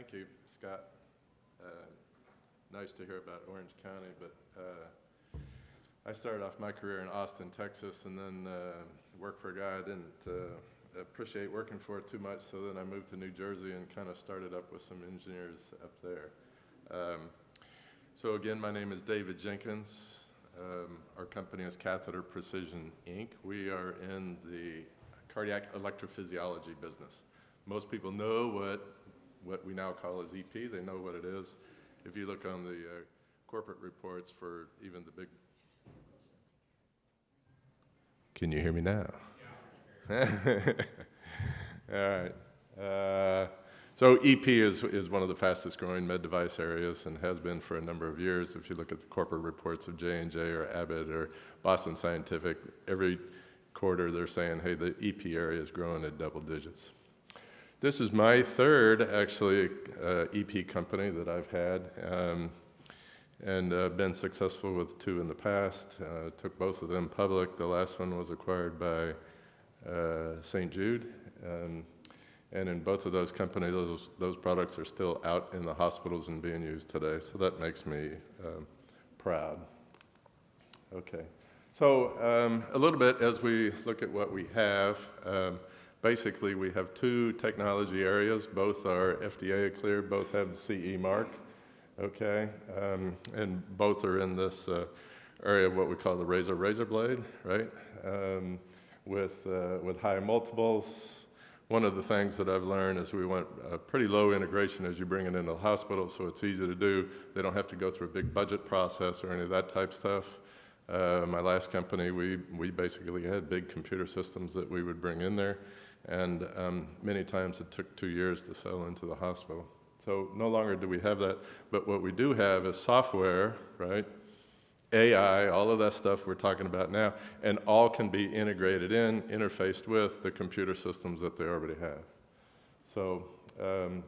Thank you, Scott. Nice to hear about Orange County, but I started off my career in Austin, Texas, and then worked for a guy I didn't appreciate working for too much, so then I moved to New Jersey and kind of started up with some engineers up there. So again, my name is David Jenkins. Our company is Catheter Precision, Inc. We are in the cardiac electrophysiology business. Most people know what we now call as EP. They know what it is. If you look on the corporate reports for even the big... Can you hear me now? Yeah. All right. So EP is one of the fastest growing med device areas and has been for a number of years. If you look at the corporate reports of J&J or Abbott or Boston Scientific, every quarter they're saying, hey, the EP area is growing at double digits. This is my third, actually, EP company that I've had, and been successful with two in the past. Took both of them public. The last one was acquired by St. Jude, and in both of those companies, those products are still out in the hospitals and being used today, so that makes me proud. Okay, so a little bit as we look at what we have. Basically, we have two technology areas. Both are FDA cleared, both have the CE mark, okay? And both are in this area of what we call the razor blade, right? With high multiples. One of the things that I've learned is we want a pretty low integration as you bring it into the hospital, so it's easy to do. They don't have to go through a big budget process or any of that type stuff. My last company, we basically had big computer systems that we would bring in there, and many times it took 2 years to sell into the hospital. So no longer do we have that, but what we do have is software, right? AI, all of that stuff we're talking about now, and all can be integrated in, interfaced with the computer systems that they already have. So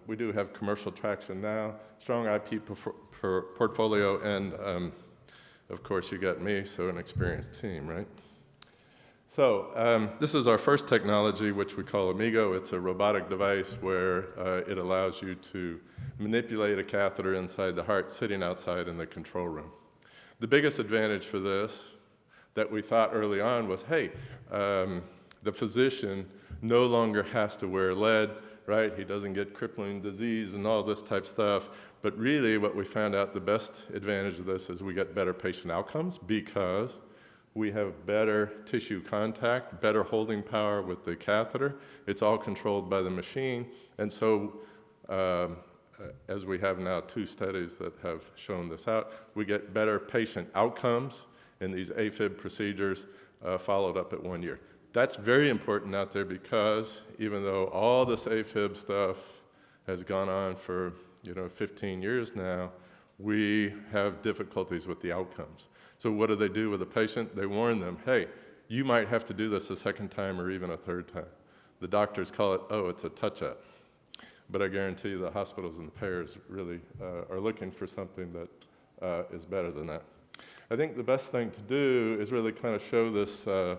we do have commercial traction now, strong IP portfolio, and of course you got me, so an experienced team, right? So this is our first technology, which we call Amigo. It's a robotic device where it allows you to manipulate a catheter inside the heart sitting outside in the control room. The biggest advantage for this that we thought early on was, hey, the physician no longer has to wear lead, right? He doesn't get crippling disease and all this type stuff. But really what we found out the best advantage of this is we get better patient outcomes because we have better tissue contact, better holding power with the catheter. It's all controlled by the machine. And so as we have now 2 studies that have shown this out, we get better patient outcomes in these AFib procedures followed up at 1 year. That's very important out there because even though all this AFib stuff has gone on for 15 years now, we have difficulties with the outcomes. So what do they do with the patient? They warn them, hey, you might have to do this a second time or even a third time. The doctors call it, oh, it's a touch-up. But I guarantee you the hospitals and the payers really are looking for something that is better than that. I think the best thing to do is really kind of show this, the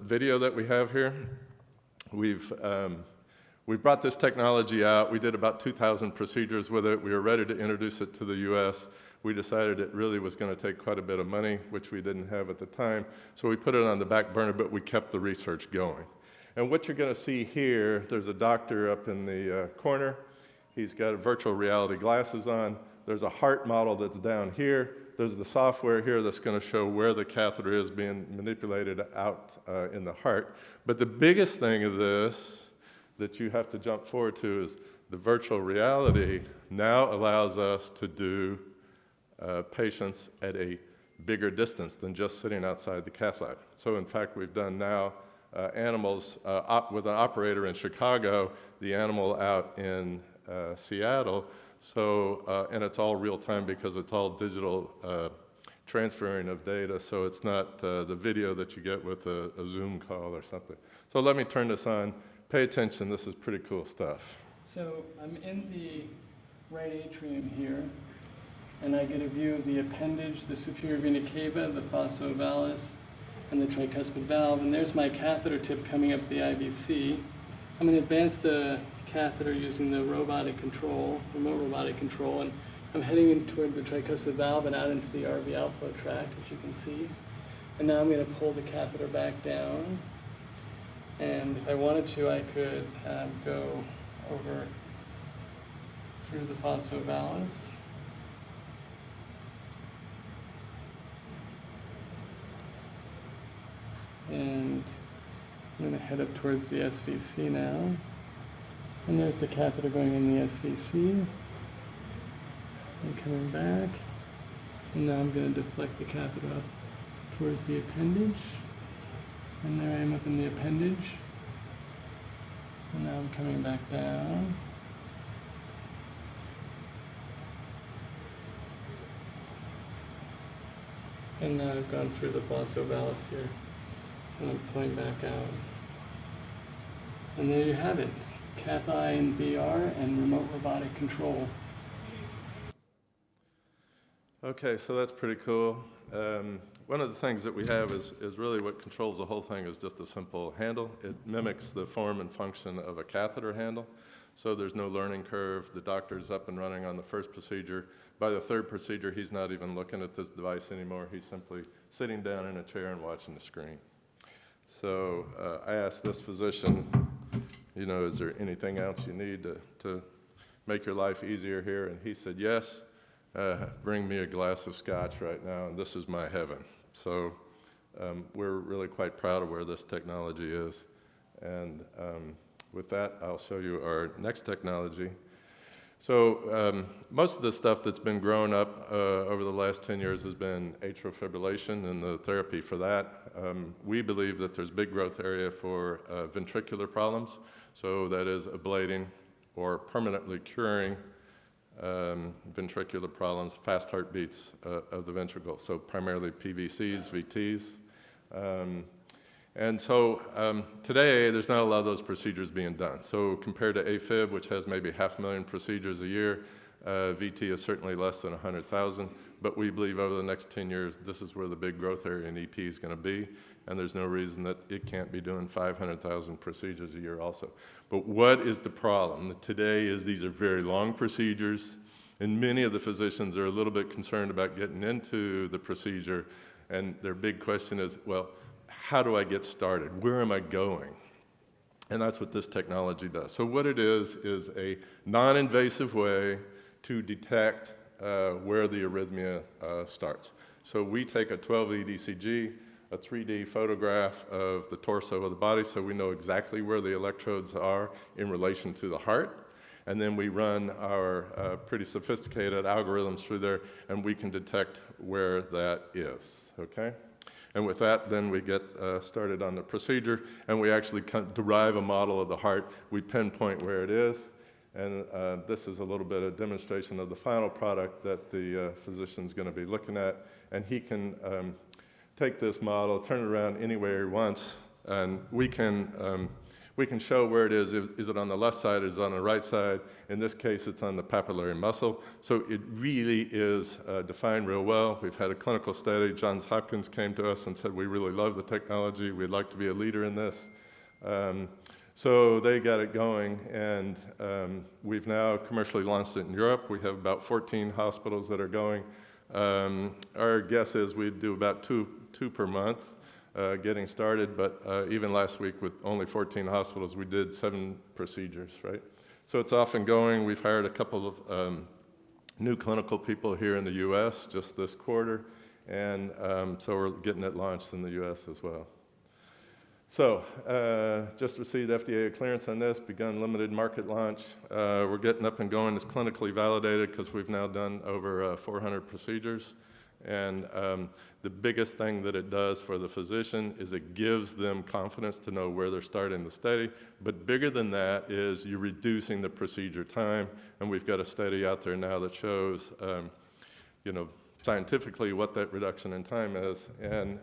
video that we have here. We've brought this technology out. We did about 2,000 procedures with it. We were ready to introduce it to the US. We decided it really was going to take quite a bit of money, which we didn't have at the time. So we put it on the back burner, but we kept the research going. And what you're going to see here, there's a doctor up in the corner. He's got virtual reality glasses on. There's a heart model that's down here. There's the software here that's going to show where the catheter is being manipulated out in the heart. But the biggest thing of this that you have to jump forward to is the virtual reality now allows us to do patients at a bigger distance than just sitting outside the cath lab. So in fact, we've done now animals with an operator in Chicago, the animal out in Seattle. So, and it's all real time because it's all digital transferring of data. So it's not the video that you get with a Zoom call or something. So let me turn this on. Pay attention, this is pretty cool stuff. So I'm in the right atrium here, and I get a view of the appendage, the superior vena cava, the fossa ovalis, and the tricuspid valve. And there's my catheter tip coming up the IVC. I'm going to advance the catheter using the robotic control, remote robotic control, and I'm heading in toward the tricuspid valve and out into the RV outflow tract, as you can see. And now I'm going to pull the catheter back down. And if I wanted to, I could go over through the fossa ovalis. And I'm going to head up towards the SVC now. And there's the catheter going in the SVC. And coming back. And now I'm going to deflect the catheter up towards the appendage. And there I am up in the appendage. And now I'm coming back down. And now I've gone through the fossa ovalis here. And I'm pulling back out. And there you have it. Cath I in VR and remote robotic control. Okay, so that's pretty cool. One of the things that we have is really what controls the whole thing is just a simple handle. It mimics the form and function of a catheter handle, so there's no learning curve. The doctor's up and running on the first procedure. By the third procedure, he's not even looking at this device anymore. He's simply sitting down in a chair and watching the screen. So I asked this physician, you know, is there anything else you need to make your life easier here? And he said, yes. Bring me a glass of scotch right now, and this is my heaven. So we're really quite proud of where this technology is. And with that, I'll show you our next technology. So most of the stuff that's been grown up over the last 10 years has been atrial fibrillation and the therapy for that. We believe that there's big growth area for ventricular problems, so that is ablating or permanently curing ventricular problems, fast heartbeats of the ventricle, so primarily PVCs, VTs. And so today, there's not a lot of those procedures being done. So compared to AFib, which has maybe 500,000 procedures a year, VT is certainly less than 100,000, but we believe over the next 10 years, this is where the big growth area in EP is going to be, and there's no reason that it can't be doing 500,000 procedures a year also. But what is the problem? Today is these are very long procedures, and many of the physicians are a little bit concerned about getting into the procedure, and their big question is, well, how do I get started? Where am I going? And that's what this technology does. So what it is a non-invasive way to detect where the arrhythmia starts. So we take a 12-lead ECG, a 3D photograph of the torso of the body, so we know exactly where the electrodes are in relation to the heart. And then we run our pretty sophisticated algorithms through there, and we can detect where that is, okay? And with that, then we get started on the procedure, and we actually derive a model of the heart. We pinpoint where it is, and this is a little bit of demonstration of the final product that the physician's going to be looking at, and he can take this model, turn it around anywhere he wants, and we can show where it is. Is it on the left side? Is it on the right side? In this case, it's on the papillary muscle. So it really is defined real well. We've had a clinical study. Johns Hopkins came to us and said, we really love the technology. We'd like to be a leader in this. So they got it going, and we've now commercially launched it in Europe. We have about 14 hospitals that are going. Our guess is we'd do about two per month. Getting started, but even last week with only 14 hospitals, we did 7 procedures, right? So it's off and going. We've hired a couple of new clinical people here in the US just this quarter, and so we're getting it launched in the US as well. So just received FDA Clearance on this, begun limited market launch. We're getting up and going. It's clinically validated because we've now done over 400 procedures. And the biggest thing that it does for the physician is it gives them confidence to know where they're starting the study. But bigger than that is you're reducing the procedure time. And we've got a study out there now that shows, you know, scientifically what that reduction in time is. And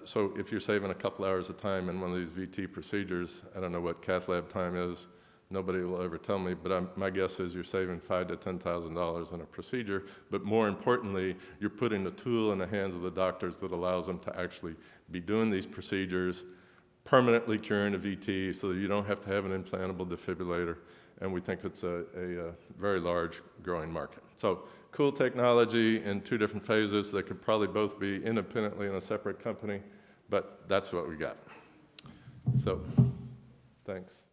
so if you're saving a couple hours of time in one of these VT procedures, I don't know what cath lab time is. Nobody will ever tell me, but my guess is you're saving $5,000 to $10,000 in a procedure. But more importantly, you're putting a tool in the hands of the doctors that allows them to actually be doing these procedures permanently curing a VT so that you don't have to have an implantable defibrillator. And we think it's a very large growing market. So cool technology in 2 different phases. They could probably both be independently in a separate company, but that's what we got. So thanks.